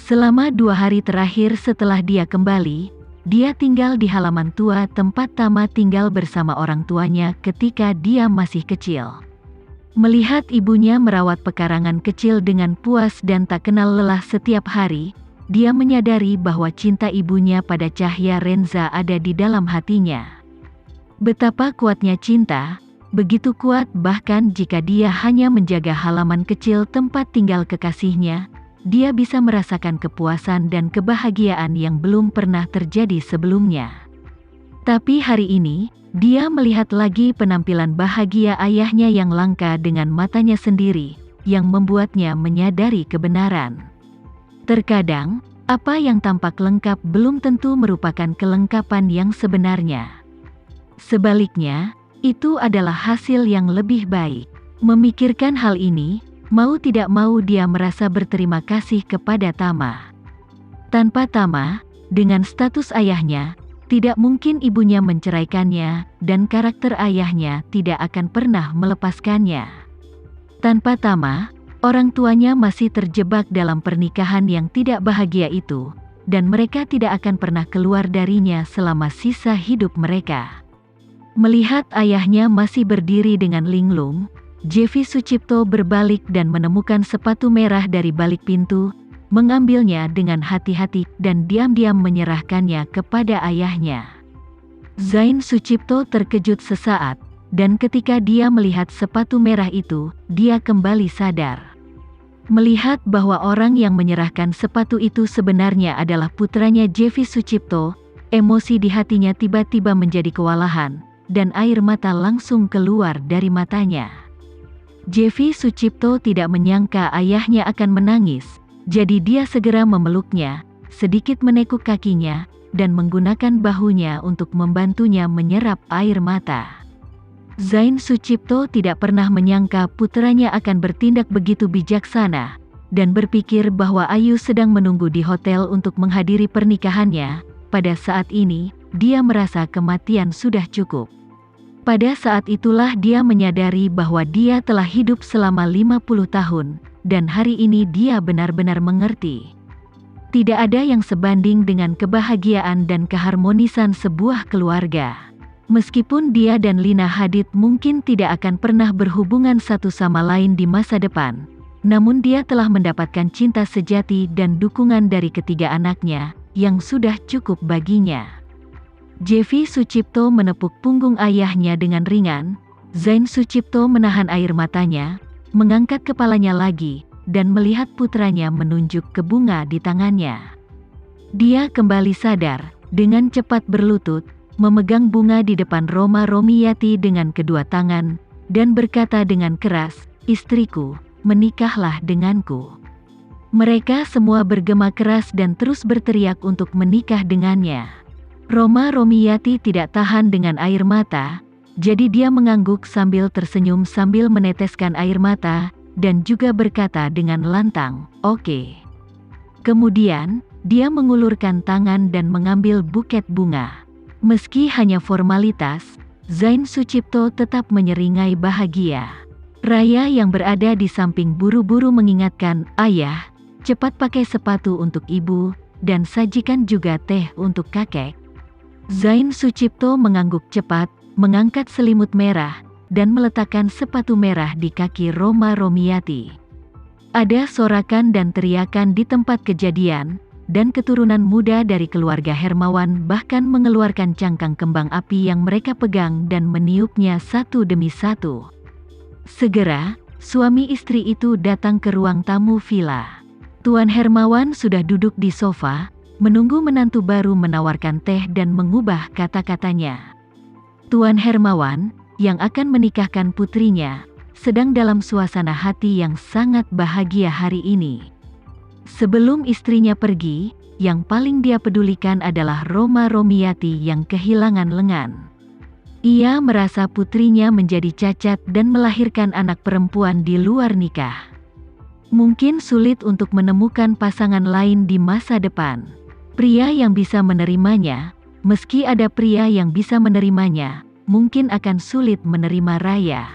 Selama 2 hari terakhir setelah dia kembali, dia tinggal di halaman tua tempat Tama tinggal bersama orang tuanya ketika dia masih kecil. Melihat ibunya merawat pekarangan kecil dengan puas dan tak kenal lelah setiap hari, dia menyadari bahwa cinta ibunya pada Cahya Renza ada di dalam hatinya. Betapa kuatnya cinta, begitu kuat bahkan jika dia hanya menjaga halaman kecil tempat tinggal kekasihnya, dia bisa merasakan kepuasan dan kebahagiaan yang belum pernah terjadi sebelumnya. Tapi hari ini, dia melihat lagi penampilan bahagia ayahnya yang langka dengan matanya sendiri, yang membuatnya menyadari kebenaran. Terkadang, apa yang tampak lengkap belum tentu merupakan kelengkapan yang sebenarnya. Sebaliknya, itu adalah hasil yang lebih baik. Memikirkan hal ini, mau tidak mau dia merasa berterima kasih kepada Tama. Tanpa Tama, dengan status ayahnya, tidak mungkin ibunya menceraikannya, dan karakter ayahnya tidak akan pernah melepaskannya. Tanpa Tama, orang tuanya masih terjebak dalam pernikahan yang tidak bahagia itu, dan mereka tidak akan pernah keluar darinya selama sisa hidup mereka. Melihat ayahnya masih berdiri dengan linglung, Jevi Sucipto berbalik dan menemukan sepatu merah dari balik pintu, mengambilnya dengan hati-hati dan diam-diam menyerahkannya kepada ayahnya. Zain Sucipto terkejut sesaat, dan ketika dia melihat sepatu merah itu, dia kembali sadar. Melihat bahwa orang yang menyerahkan sepatu itu sebenarnya adalah putranya Jevi Sucipto, emosi di hatinya tiba-tiba menjadi kewalahan, dan air mata langsung keluar dari matanya. Jevi Sucipto tidak menyangka ayahnya akan menangis, jadi dia segera memeluknya, sedikit menekuk kakinya, dan menggunakan bahunya untuk membantunya menyerap air mata. Zain Sucipto tidak pernah menyangka putranya akan bertindak begitu bijaksana, dan berpikir bahwa Ayu sedang menunggu di hotel untuk menghadiri pernikahannya. Pada saat ini, dia merasa kematian sudah cukup. Pada saat itulah dia menyadari bahwa dia telah hidup selama 50 tahun, dan hari ini dia benar-benar mengerti. Tidak ada yang sebanding dengan kebahagiaan dan keharmonisan sebuah keluarga. Meskipun dia dan Lina Hadid mungkin tidak akan pernah berhubungan satu sama lain di masa depan, namun dia telah mendapatkan cinta sejati dan dukungan dari ketiga anaknya, yang sudah cukup baginya. Jevi Sucipto menepuk punggung ayahnya dengan ringan. Zain Sucipto menahan air matanya, mengangkat kepalanya lagi, dan melihat putranya menunjuk ke bunga di tangannya. Dia kembali sadar, dengan cepat berlutut, memegang bunga di depan Roma Romiati dengan kedua tangan, dan berkata dengan keras, "Istriku, menikahlah denganku." Mereka semua bergema keras dan terus berteriak untuk menikah dengannya. Roma Romiati tidak tahan dengan air mata, jadi dia mengangguk sambil tersenyum sambil meneteskan air mata, dan juga berkata dengan lantang, "Oke." Kemudian, dia mengulurkan tangan dan mengambil buket bunga. Meski hanya formalitas, Zain Sucipto tetap menyeringai bahagia. Raya yang berada di samping buru-buru mengingatkan, "Ayah, cepat pakai sepatu untuk ibu, dan sajikan juga teh untuk kakek." Zain Sucipto mengangguk cepat, mengangkat selimut merah, dan meletakkan sepatu merah di kaki Roma Romiati. Ada sorakan dan teriakan di tempat kejadian, dan keturunan muda dari keluarga Hermawan bahkan mengeluarkan cangkang kembang api yang mereka pegang dan meniupnya satu demi satu. Segera, suami istri itu datang ke ruang tamu villa. Tuan Hermawan sudah duduk di sofa, menunggu menantu baru menawarkan teh dan mengubah kata-katanya. Tuan Hermawan, yang akan menikahkan putrinya, sedang dalam suasana hati yang sangat bahagia hari ini. Sebelum istrinya pergi, yang paling dia pedulikan adalah Roma Romiati yang kehilangan lengan. Ia merasa putrinya menjadi cacat dan melahirkan anak perempuan di luar nikah. Mungkin sulit untuk menemukan pasangan lain di masa depan. Pria yang bisa menerimanya, meski ada pria yang bisa menerimanya, mungkin akan sulit menerima Raya.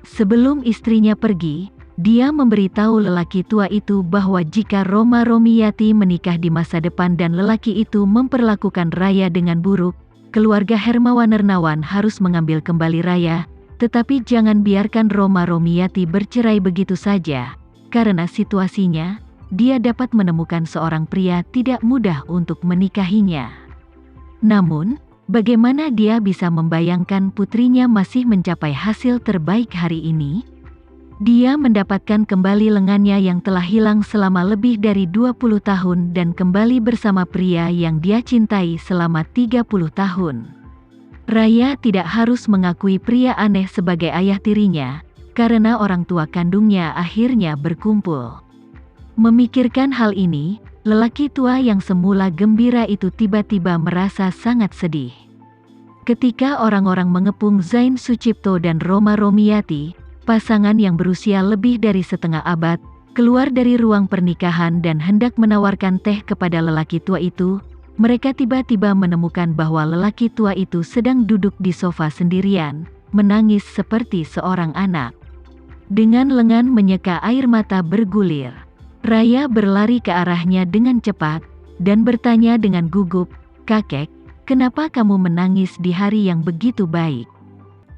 Sebelum istrinya pergi, dia memberitahu lelaki tua itu bahwa jika Roma Romiati menikah di masa depan dan lelaki itu memperlakukan Raya dengan buruk, keluarga Hermawan Ernawan harus mengambil kembali Raya, tetapi jangan biarkan Roma Romiati bercerai begitu saja, karena situasinya, dia dapat menemukan seorang pria tidak mudah untuk menikahinya. Namun, bagaimana dia bisa membayangkan putrinya masih mencapai hasil terbaik hari ini? Dia mendapatkan kembali lengannya yang telah hilang selama lebih dari 20 tahun dan kembali bersama pria yang dia cintai selama 30 tahun. Raya tidak harus mengakui pria aneh sebagai ayah tirinya, karena orang tua kandungnya akhirnya berkumpul. Memikirkan hal ini, lelaki tua yang semula gembira itu tiba-tiba merasa sangat sedih. Ketika orang-orang mengepung Zain Sucipto dan Roma Romiati, pasangan yang berusia lebih dari setengah abad, keluar dari ruang pernikahan dan hendak menawarkan teh kepada lelaki tua itu, mereka tiba-tiba menemukan bahwa lelaki tua itu sedang duduk di sofa sendirian, menangis seperti seorang anak. Dengan lengan menyeka air mata bergulir, Raya berlari ke arahnya dengan cepat, dan bertanya dengan gugup, "Kakek, kenapa kamu menangis di hari yang begitu baik?"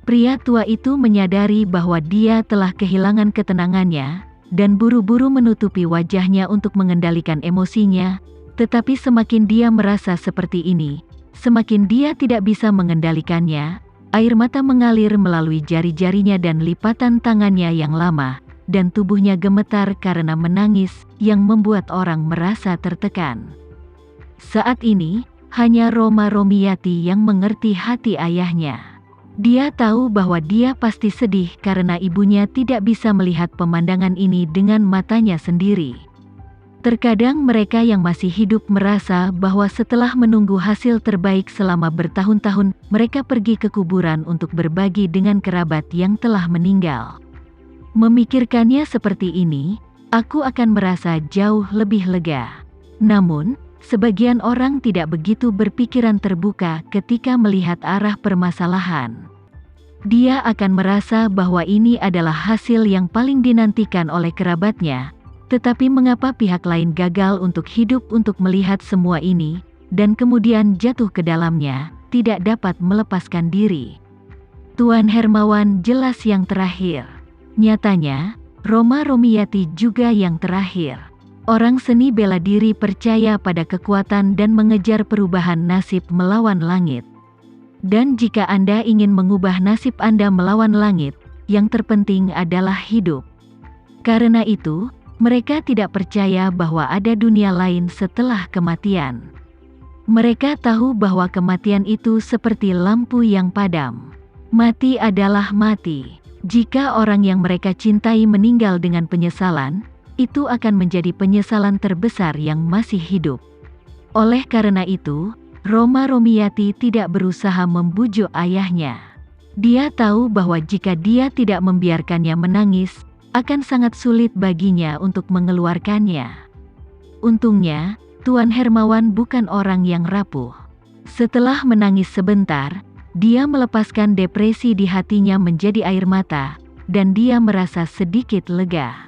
Pria tua itu menyadari bahwa dia telah kehilangan ketenangannya, dan buru-buru menutupi wajahnya untuk mengendalikan emosinya, tetapi semakin dia merasa seperti ini, semakin dia tidak bisa mengendalikannya, air mata mengalir melalui jari-jarinya dan lipatan tangannya yang lama, dan tubuhnya gemetar karena menangis, yang membuat orang merasa tertekan. Saat ini, hanya Roma Romiati yang mengerti hati ayahnya. Dia tahu bahwa dia pasti sedih karena ibunya tidak bisa melihat pemandangan ini dengan matanya sendiri. Terkadang mereka yang masih hidup merasa bahwa setelah menunggu hasil terbaik selama bertahun-tahun, mereka pergi ke kuburan untuk berbagi dengan kerabat yang telah meninggal. Memikirkannya seperti ini, aku akan merasa jauh lebih lega. Namun, sebagian orang tidak begitu berpikiran terbuka ketika melihat arah permasalahan. Dia akan merasa bahwa ini adalah hasil yang paling dinantikan oleh kerabatnya, tetapi mengapa pihak lain gagal untuk hidup untuk melihat semua ini, dan kemudian jatuh ke dalamnya, tidak dapat melepaskan diri. Tuan Hermawan jelas yang terakhir. Nyatanya, Roma Romiati juga yang terakhir. Orang seni bela diri percaya pada kekuatan dan mengejar perubahan nasib melawan langit. Dan jika Anda ingin mengubah nasib Anda melawan langit, yang terpenting adalah hidup. Karena itu, mereka tidak percaya bahwa ada dunia lain setelah kematian. Mereka tahu bahwa kematian itu seperti lampu yang padam. Mati adalah mati. Jika orang yang mereka cintai meninggal dengan penyesalan, itu akan menjadi penyesalan terbesar yang masih hidup. Oleh karena itu, Roma Romiati tidak berusaha membujuk ayahnya. Dia tahu bahwa jika dia tidak membiarkannya menangis, akan sangat sulit baginya untuk mengeluarkannya. Untungnya, Tuan Hermawan bukan orang yang rapuh. Setelah menangis sebentar, dia melepaskan depresi di hatinya menjadi air mata, dan dia merasa sedikit lega.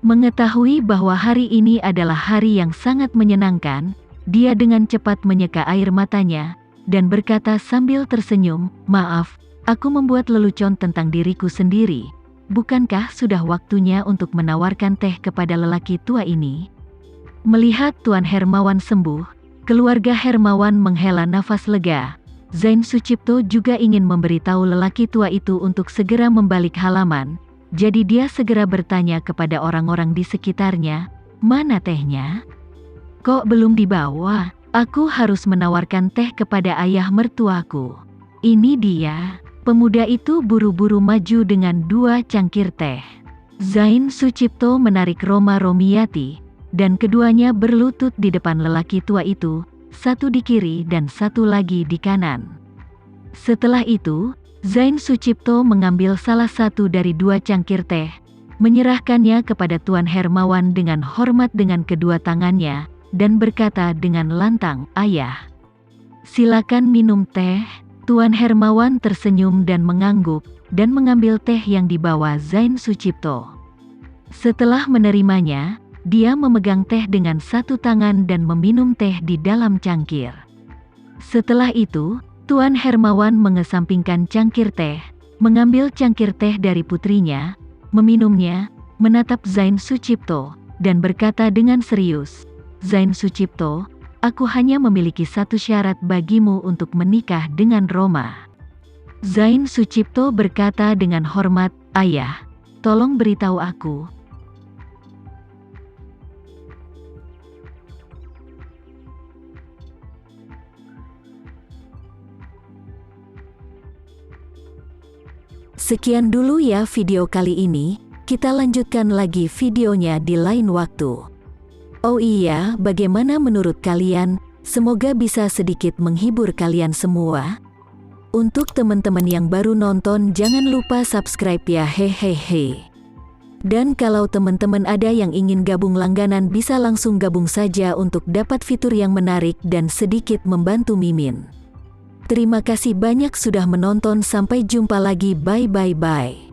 Mengetahui bahwa hari ini adalah hari yang sangat menyenangkan, dia dengan cepat menyeka air matanya, dan berkata sambil tersenyum, "Maaf, aku membuat lelucon tentang diriku sendiri. Bukankah sudah waktunya untuk menawarkan teh kepada lelaki tua ini?" Melihat Tuan Hermawan sembuh, keluarga Hermawan menghela nafas lega. Zain Sucipto juga ingin memberitahu lelaki tua itu untuk segera membalik halaman, jadi dia segera bertanya kepada orang-orang di sekitarnya, "Mana tehnya? Kok belum dibawa? Aku harus menawarkan teh kepada ayah mertuaku." "Ini dia." Pemuda itu buru-buru maju dengan 2 cangkir teh. Zain Sucipto menarik Roma Romiati, dan keduanya berlutut di depan lelaki tua itu, satu di kiri dan satu lagi di kanan. Setelah itu, Zain Sucipto mengambil salah satu dari 2 cangkir teh, menyerahkannya kepada Tuan Hermawan dengan hormat dengan kedua tangannya, dan berkata dengan lantang, "Ayah, silakan minum teh." Tuan Hermawan tersenyum dan mengangguk, dan mengambil teh yang dibawa Zain Sucipto. Setelah menerimanya, dia memegang teh dengan satu tangan dan meminum teh di dalam cangkir. Setelah itu, Tuan Hermawan mengesampingkan cangkir teh, mengambil cangkir teh dari putrinya, meminumnya, menatap Zain Sucipto, dan berkata dengan serius, "Zain Sucipto, aku hanya memiliki satu syarat bagimu untuk menikah dengan Roma." Zain Sucipto berkata dengan hormat, "Ayah, tolong beritahu aku." Sekian dulu ya video kali ini, kita lanjutkan lagi videonya di lain waktu. Oh iya, bagaimana menurut kalian? Semoga bisa sedikit menghibur kalian semua. Untuk teman-teman yang baru nonton, jangan lupa subscribe ya, hehehe. Dan kalau teman-teman ada yang ingin gabung langganan, bisa langsung gabung saja untuk dapat fitur yang menarik dan sedikit membantu Mimin. Terima kasih banyak sudah menonton, sampai jumpa lagi, bye.